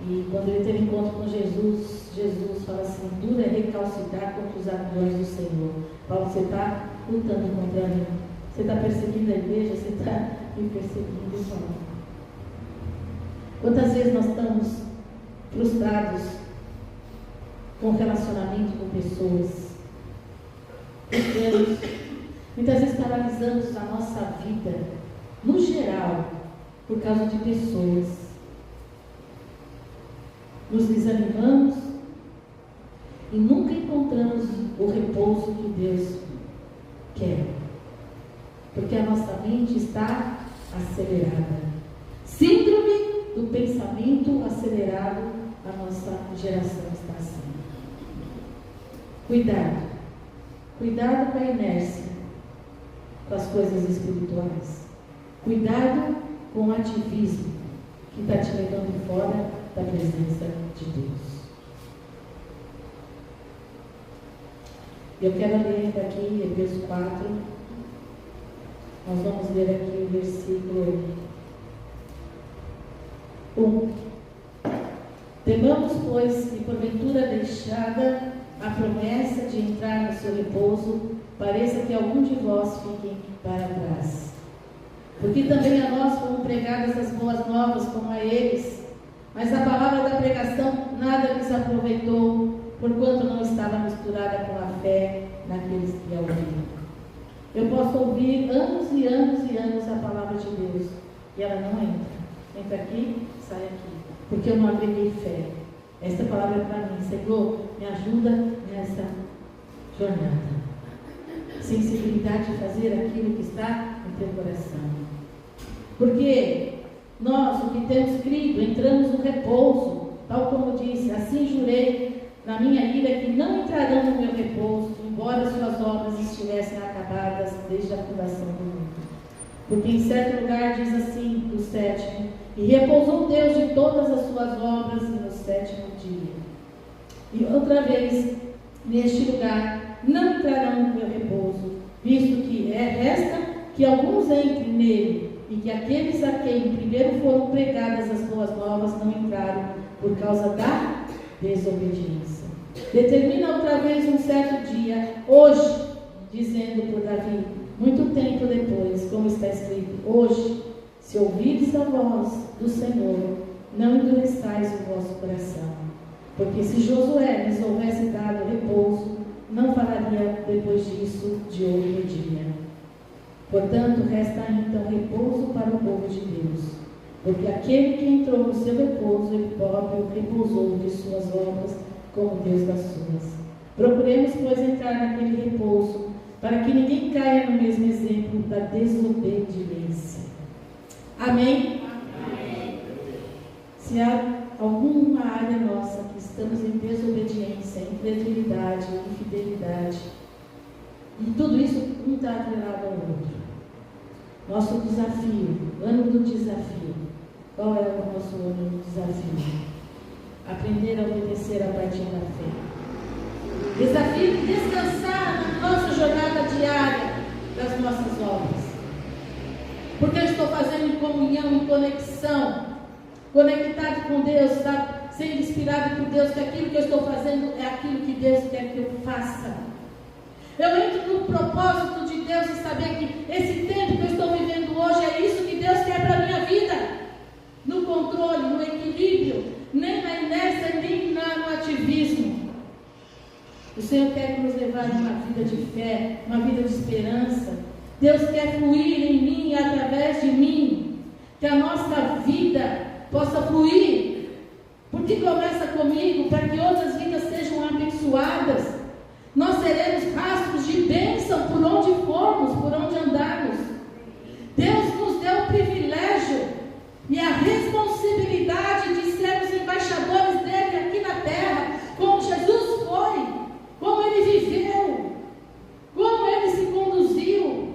E quando ele teve encontro com Jesus, Jesus fala assim: duro é recalcitrar contra os aviões do Senhor. Paulo, você está lutando contra mim, você está perseguindo a igreja, você está me perseguindo, irmão. Quantas vezes nós estamos frustrados com relacionamento com pessoas? Muitas vezes paralisamos a nossa vida, no geral, por causa de pessoas. Nos desanimamos e nunca encontramos o repouso que Deus quer, porque a nossa mente está acelerada. Síndrome do pensamento acelerado, a nossa geração está assim. Cuidado com a inércia, com as coisas espirituais. Cuidado com o ativismo que está te levando fora da presença de Deus. Eu quero ler daqui Hebreus 4. Nós vamos ler aqui o versículo 1. Temamos, pois, que porventura deixada a promessa de entrar no seu repouso, pareça que algum de vós fique para trás. Porque também a nós foram pregadas as boas novas como a eles, mas a palavra da pregação nada lhes aproveitou, porquanto não estava misturada com a fé naqueles que a ouviram. Eu posso ouvir anos e anos e anos a palavra de Deus, e ela não entra. Entra aqui, sai aqui, porque eu não agreguei fé. Essa palavra é para mim. Senhor, me ajuda nessa jornada. Sensibilidade de fazer aquilo que está no teu coração. Porque nós, o que temos crido, entramos no repouso, tal como disse: assim jurei na minha ira que não entrarão no meu repouso, embora suas obras estivessem acabadas desde a fundação do mundo. Porque em certo lugar diz assim, do 7: e repousou Deus de todas as suas obras no 7º dia. E outra vez, neste lugar, não entrarão no meu repouso, visto que resta que alguns entrem nele, e que aqueles a quem primeiro foram pregadas as boas novas não entraram por causa da desobediência. Determina outra vez um certo dia, hoje, dizendo por Davi, muito tempo depois, como está escrito: hoje, se ouvires a voz do Senhor, não endureçais o vosso coração. Porque se Josué lhes houvesse dado repouso, não falaria depois disso de outro dia. Portanto, resta então repouso para o povo de Deus. Porque aquele que entrou no seu repouso, ele próprio repousou de suas obras, como Deus das suas. Procuremos, pois, entrar naquele repouso, para que ninguém caia no mesmo exemplo da desobediência. Amém? Amém. Se há alguma área nossa que estamos em desobediência, incredulidade, infidelidade, e tudo isso um está atrelado ao outro. Nosso desafio, ano do desafio. Qual é o nosso ano do desafio? Aprender a obedecer a partir da fé. Desafio de descansar na nossa jornada diária das nossas obras. Porque eu estou fazendo em comunhão, em conexão conectado com Deus, está sendo inspirado por Deus, que aquilo que eu estou fazendo é aquilo que Deus quer que eu faça. Eu entro no propósito de Deus e saber que esse tempo que eu estou vivendo hoje é isso que Deus quer para a minha vida. No controle, no equilíbrio, nem na inércia, nem no ativismo. O Senhor quer nos levar a uma vida de fé, uma vida de esperança. Deus quer fluir em mim e através de mim. Que a nossa vida possa fluir. Porque começa comigo, para que outras vidas sejam abençoadas. Nós seremos rastros de bênção por onde formos, por onde andarmos. Deus nos deu o privilégio e a responsabilidade de sermos embaixadores dele aqui na terra, como Jesus foi, como ele viveu, como ele se conduziu.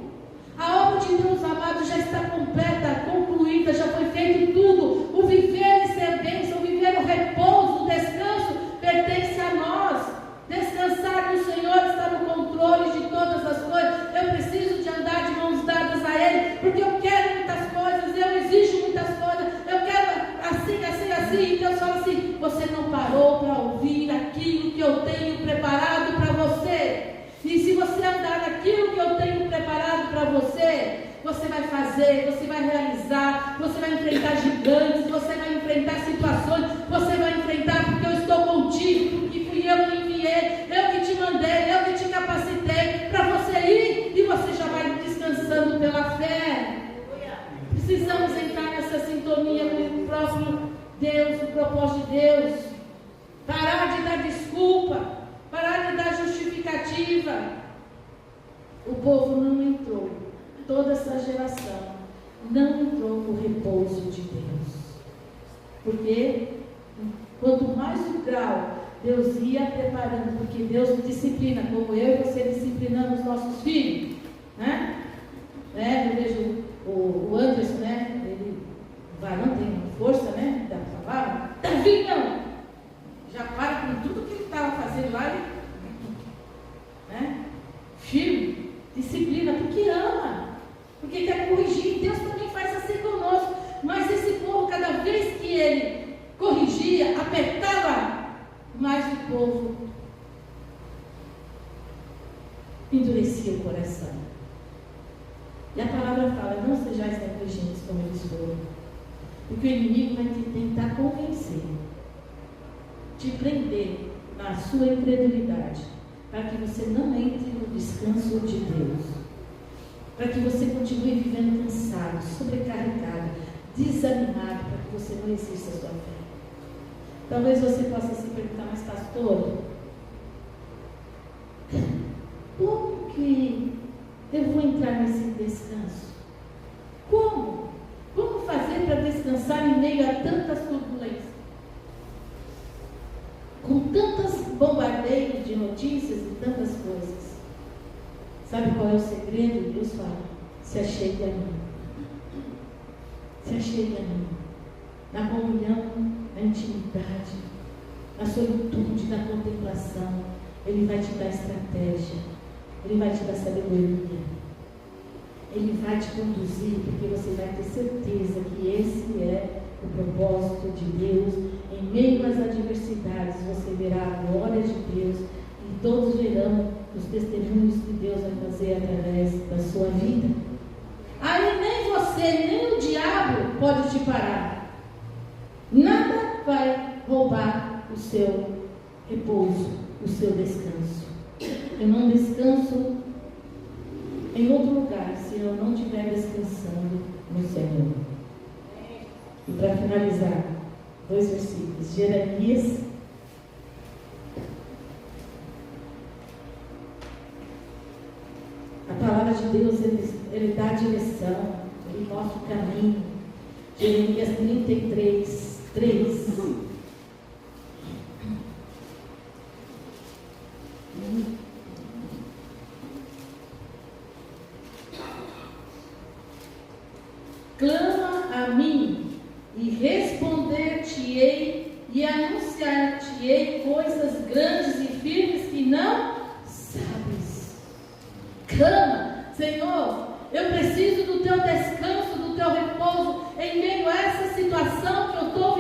A obra de Deus, amado, já está completa, concluída, já foi feito tudo. O viver e ser bênção, o viver no repouso, o descanso, pertence a nós. Descansar no Senhor, está no controle de todas as coisas. Eu preciso de andar de mãos dadas a Ele, porque eu quero muitas coisas, eu exijo muitas coisas, eu quero assim, assim, assim. E Deus fala assim: você não parou para ouvir aquilo que eu tenho preparado para você. E se você andar naquilo que eu tenho preparado para você, você vai fazer, você vai realizar, você vai enfrentar gigantes, você vai enfrentar situações, você vai enfrentar, porque eu estou contigo, porque fui eu que enviei, eu que te mandei, eu que te capacitei para você ir, e você já vai descansando pela fé. Precisamos entrar nessa sintonia com o próximo Deus, o propósito de Deus. Parar de dar desculpa, parar de dar justificativa. O povo não entrou, toda essa geração não entrou no repouso de Deus. Porque quanto mais o grau Deus ia preparando, porque Deus disciplina, como eu e você disciplinamos nossos filhos, né? Eu vejo o Anderson, né? Ele vai, não tem força, né? Da palavra. Davi não! Já para com tudo que ele estava fazendo lá, né? Firme, disciplina, porque ama, porque quer corrigir. Deus também faz assim conosco. Mas esse povo, cada vez que ele corrigia, apertava mais o povo, endurecia o coração. E a palavra fala: não sejais negligentes como eles foram, porque o inimigo vai te tentar convencer, te prender na sua incredulidade, para que você não entre no descanso de Deus, para que você continue vivendo cansado, sobrecarregado, desanimado, para que você não exerça a sua fé. Talvez você possa se perguntar: mas pastor, como que eu vou entrar nesse descanso? Como? Como fazer para descansar em meio a tantas turbulências? Com tantos bombardeios de notícias e tantas coisas. Sabe qual é o segredo? Deus fala: se achegue a mim. Se achegue a mim. Na comunhão, na intimidade, na solitude, na contemplação. Ele vai te dar estratégia. Ele vai te dar sabedoria. Ele vai te conduzir, porque você vai ter certeza que esse é o propósito de Deus. Em meio às adversidades, você verá a glória de Deus, e todos verão os testemunhos que Deus vai fazer através da sua vida. Aí nem você, nem o diabo pode te parar. Nada vai roubar o seu repouso, o seu descanso. Eu não descanso em outro lugar se eu não estiver descansando no Senhor. E para finalizar, 2 versículos. Jeremias, a palavra de Deus, ele dá a direção, ele mostra o caminho. Jeremias 33, 3. Clama a mim e responder-te-ei e anunciar-te-ei coisas grandes e firmes que não sabes. Clama: Senhor, eu preciso do teu descanso, do teu repouso em meio a essa situação que eu estou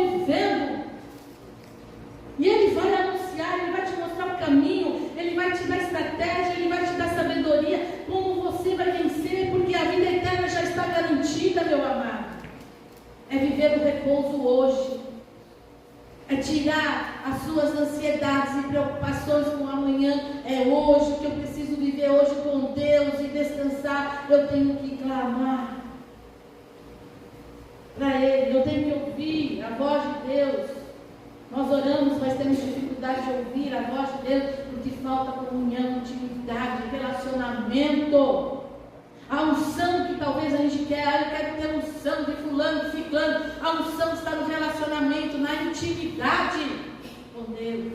tirar as suas ansiedades e preocupações com amanhã. É hoje que eu preciso viver hoje com Deus e descansar. Eu tenho que clamar para Ele, eu tenho que ouvir a voz de Deus. Nós oramos, mas temos dificuldade de ouvir a voz de Deus, porque falta comunhão, intimidade, relacionamento. A unção que talvez a gente quer, eu quero ter unção de fulano, de ciclano. A unção está no relacionamento, na intimidade com Deus.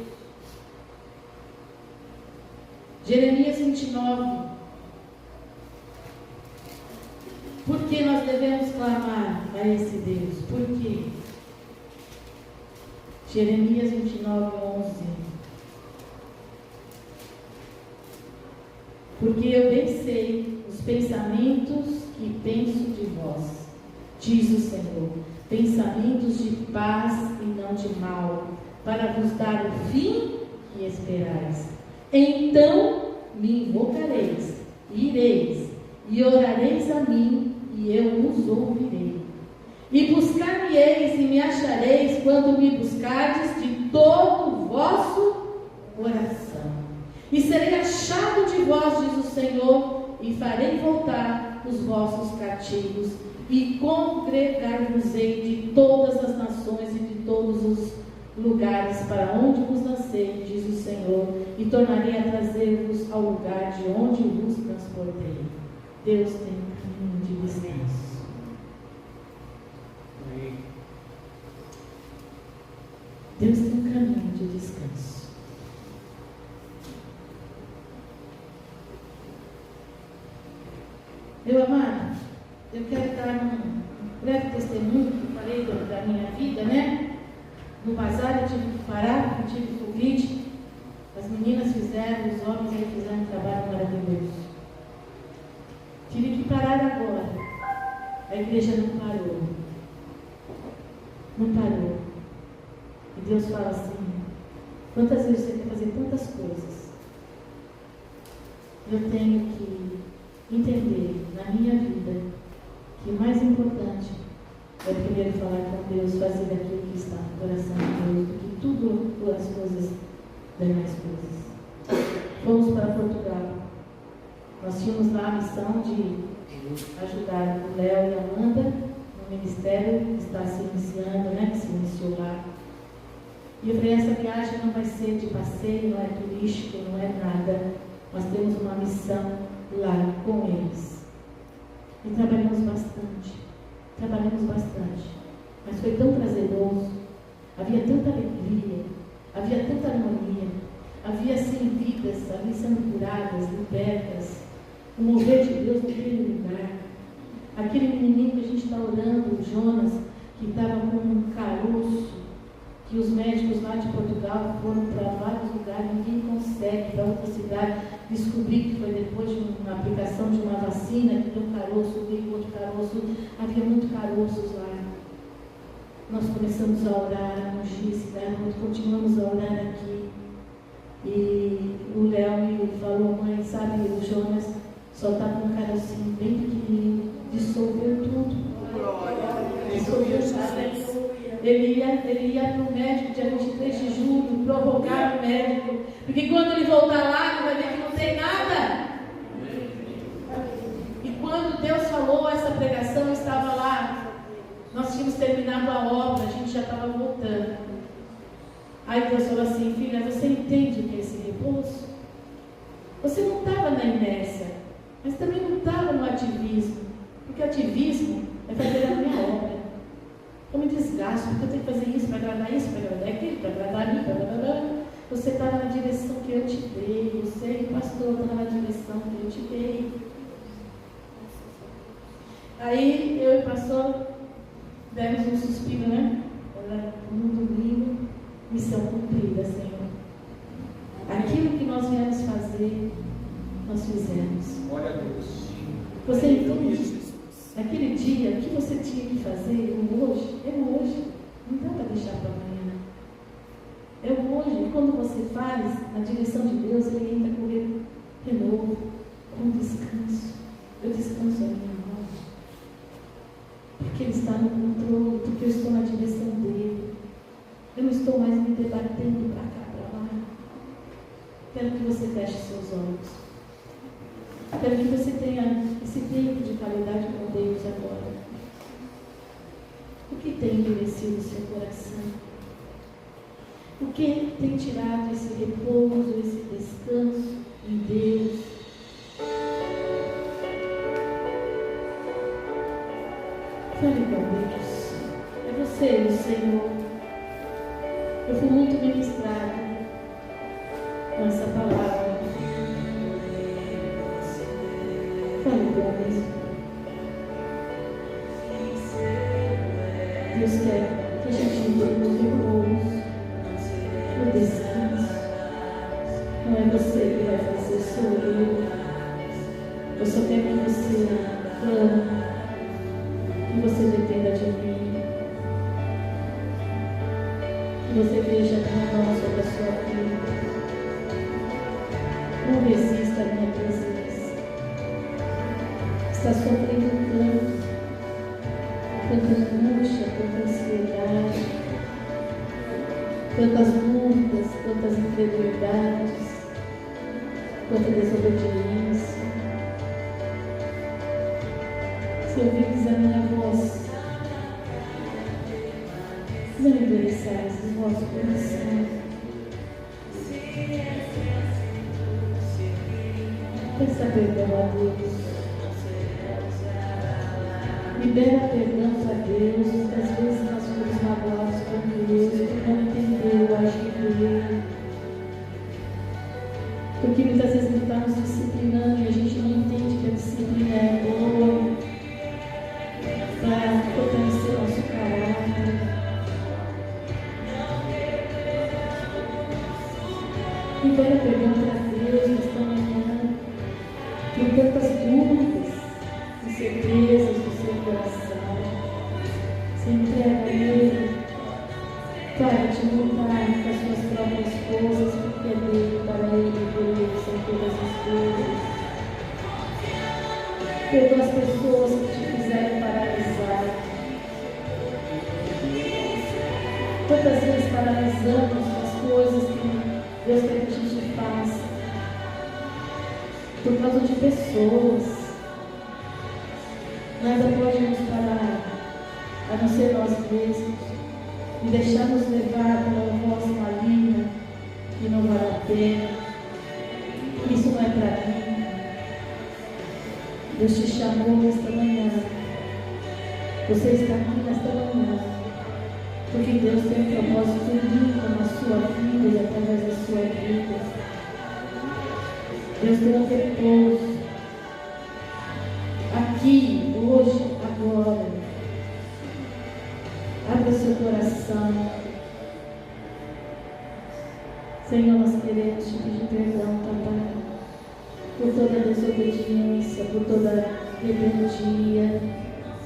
Jeremias 29. Por que nós devemos clamar a esse Deus? Por quê? Jeremias 29, 11. Porque eu bem sei os pensamentos que penso de vós, diz o Senhor, pensamentos de paz e não de mal, para vos dar o fim que esperais. Então me invocareis, e ireis, e orareis a mim, e eu vos ouvirei. E buscar-me-eis e me achareis, quando me buscardes de todo o vosso coração. E serei achado de vós, diz o Senhor, e farei voltar os vossos cativos, e congregar-vos-ei de todas as nações e de todos os lugares para onde vos lancei, diz o Senhor, e tornarei a trazer-vos ao lugar de onde vos transportei. Deus tem um caminho de descanso. Deus tem um caminho de descanso. Meu amado, eu quero dar um breve testemunho que eu falei da minha vida, né? No bazar eu tive que parar, porque eu tive Covid. As meninas fizeram, os homens aí fizeram um trabalho maravilhoso. Tive que parar agora. A igreja não parou. Não parou. E Deus fala assim: quantas vezes você quer fazer tantas coisas? Eu tenho que entender na minha vida que o mais importante é primeiro falar com Deus, fazer aquilo que está no coração de Deus, do que tudo as coisas, demais coisas. Fomos para Portugal. Nós tínhamos lá a missão de ajudar o Léo e a Amanda no ministério que está se iniciando, né? Que se iniciou lá. E eu falei: essa viagem não vai ser de passeio, não é turístico, não é nada. Nós temos uma missão lá com eles. E trabalhamos bastante. Mas foi tão prazeroso. Havia tanta alegria, havia tanta harmonia, havia assim vidas ali sendo curadas, libertas, o mover de Deus naquele lugar. Aquele menininho que a gente está orando, o Jonas, que estava com um caroço, que os médicos lá de Portugal foram para vários lugares, ninguém consegue, para outra cidade, descobrir que foi depois de uma aplicação de uma vacina, que deu caroço, veio outro caroço, havia muito caroços lá. Nós começamos a orar, a ungir a cidade, nós continuamos a orar aqui. E o Léo me falou: mãe, sabe, o Jonas só está com um carocinho bem pequenininho, dissolveu tudo. Dissolveu tudo. Ele ia para o médico dia 23 de julho, provocar o médico, porque quando ele voltar lá, ele vai ver que não tem nada. E quando Deus falou essa pregação, eu estava lá, nós tínhamos terminado a obra, a gente já estava voltando. Aí Deus falou assim: filha, você entende o que é esse repouso? Você não estava na inércia, mas também não estava no ativismo, porque ativismo é fazer a minha obra. Eu me desgasto, porque eu tenho que fazer isso para agradar isso, para agradar aquilo, para agradar a mim, para agradar. Você estava na direção que eu te dei, você, pastor, estava na direção que eu te dei. Aí eu e o pastor demos um suspiro, né? No domingo, missão cumprida, Senhor. Aquilo que nós viemos fazer, nós fizemos. Glória a Deus. Você entende? Naquele dia, o que você tinha que fazer hoje, é hoje. Não dá para deixar para amanhã. É hoje. E quando você faz na direção de Deus, Ele entra com renovo, com descanso. Eu descanso a minha mão. Porque Ele está no controle, porque eu estou na direção dEle. Eu não estou mais me debatendo para cá, para lá. Quero que você feche seus olhos. Quero que você tenha esse tempo de qualidade com Deus agora. O que tem endurecido o seu coração? O que tem tirado esse repouso, esse descanso em Deus? Fale com Deus. É você, o Senhor. Eu fui muito ministrada com essa palavra. Fale com Deus. Deus quer que a gente entenda o repouso, o descanso. Não é você que vai fazer, sou eu. Eu só quero que você clame, que você dependa de mim, que você veja a minha mão sobre a sua vida. Não resista à minha presença. Está sofrendo tanto, tanta angústia, tanta ansiedade, tantas dúvidas, tantas incredulidades, tanta desobediência. Se ouvires a minha voz, não endureçais o vosso coração. Peça perdão a Deus. Libera perdão para Deus. Às vezes nós fomos magoados com Deus, porque não entendeu o agir dele. Porque muitas vezes Ele está nos disciplinando e a gente não entende que a disciplina é boa para fortalecer nosso caráter. Libera perdão para Deus nesta manhã por tantas dúvidas, incertezas do seu coração. Se entrega a Ele. Para de lutar com as suas próprias coisas, porque é dele, para Ele, por Ele são todas as coisas. Perdoa as pessoas que te fizeram paralisar. Quantas vezes paralisamos as coisas que Deus quer que a gente faça por causa de pessoas? Nada pode nos parar, a não ser nós mesmos, e deixar nos levar pela voz maligna, que não vale a pena. Isso não é para mim. Deus te chamou nesta manhã. Você está aqui nesta manhã, porque Deus tem um propósito lindo na sua vida e através da sua vida. Deus tem um repouso aqui, hoje, agora. Abra seu coração. Senhor, nós queremos te pedir perdão, Papai, por toda desobediência, por toda rebeldia,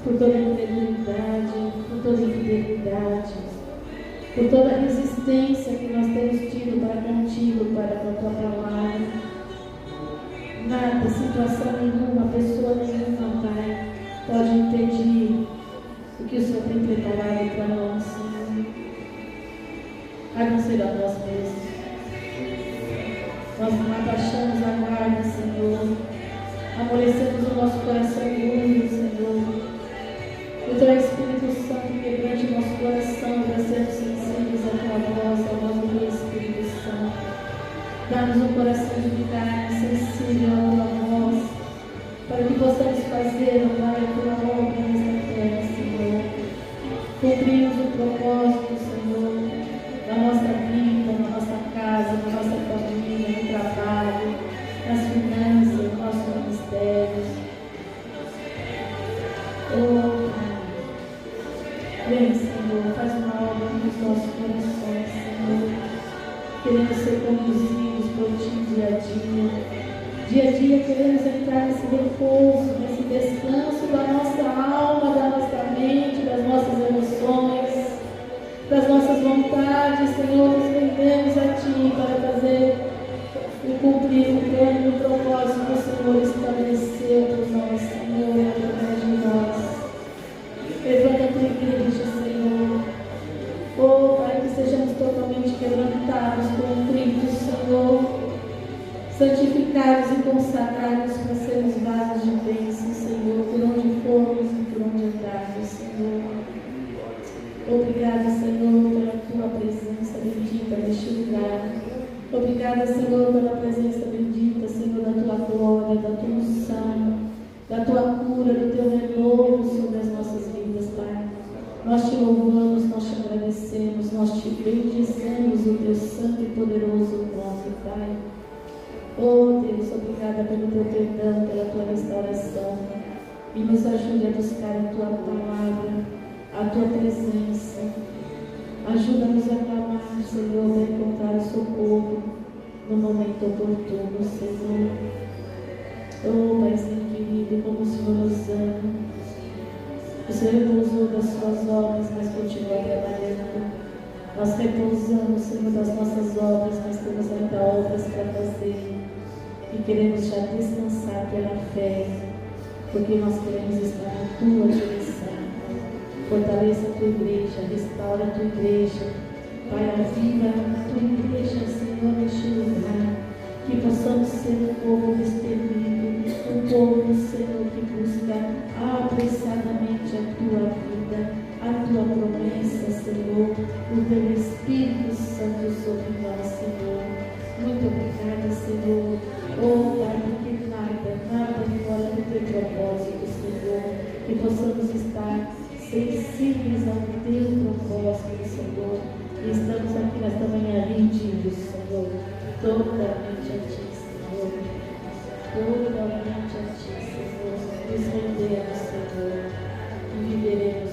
por toda incredulidade, por toda infidelidade, por toda resistência que nós temos tido para contigo, para com a tua palavra. Nada, situação nenhuma, pessoa nenhuma, Pai, pode impedir o que o Senhor tem preparado para nós, Senhor. A não ser a nós mesmos. Nós não abaixamos a guarda, Senhor. Amolecemos o nosso coração úmido, Senhor. O Teu Espírito Santo quebrante o nosso coração para sermos sensíveis à Tua voz, à voz do Teu Espírito Santo. Dá-nos um coração de carne, sensível à Tua voz, para que possamos fazer, ó Pai, a Tua obra nesta terra, Senhor. Cumprimos o propósito, Senhor, na nossa vida, na nossa casa, na nossa família, no trabalho, nas finanças, nos nossos ministérios. Oh, Pai, vem, Senhor, faz uma obra nos nossos corações, Senhor. Queremos ser conduzidos por Ti dia a dia. Dia a dia queremos entrar nesse repouso, nesse descanso da nossa alma, da nossa mente, das nossas emoções, das nossas vontades. Senhor, nos rendemos a Ti para fazer e cumprir o plano e o propósito que o Senhor estabeleceu por nós, Senhor, através de nós. Levanta a Tua igreja, Senhor. Oh, Pai, que seja quebrantados, contritos, Senhor, santificados e consagrados para sermos vasos de bênção, Senhor, por onde formos e por onde andarmos, Senhor. Obrigada, Senhor, pela tua presença bendita neste lugar. Obrigada, Senhor, pela presença bendita, Senhor, da tua glória, da tua unção, da tua cura, do teu renovo sobre as nossas vidas, Pai. Nós te louvamos, nós te agradecemos, nós te bendizemos o teu santo e poderoso nome, Pai. Oh Deus, obrigada pelo teu perdão, pela tua restauração. E nos ajude a buscar a tua palavra, a tua presença. Ajuda-nos a clamar, Senhor, a encontrar o socorro no momento oportuno, Senhor. Oh, Paizinho querido, como o Senhor nos ama. O Senhor repousou das suas obras, mas continua trabalhando. Nós repousamos, Senhor, das nossas obras, mas temos ainda obras para fazer. E queremos já descansar pela fé, porque nós queremos estar na tua direção. Fortaleça a tua igreja, restaura a tua igreja. Pai, aviva a tua igreja, Senhor, neste lugar. Que possamos ser um povo destemido, um povo, Senhor, que busca apressadamente a tua vida, a tua promessa, Senhor, o teu Espírito Santo sobre nós, Senhor. Muito obrigada, Senhor. Oh, Pai, porque nada fora do teu propósito, Senhor. Que possamos estar sensíveis ao teu propósito, Senhor. E estamos aqui nesta manhã rendidos, Senhor. Totalmente a ti, Senhor. Totalmente a ti, Senhor. Nos rendemos, Senhor. E viveremos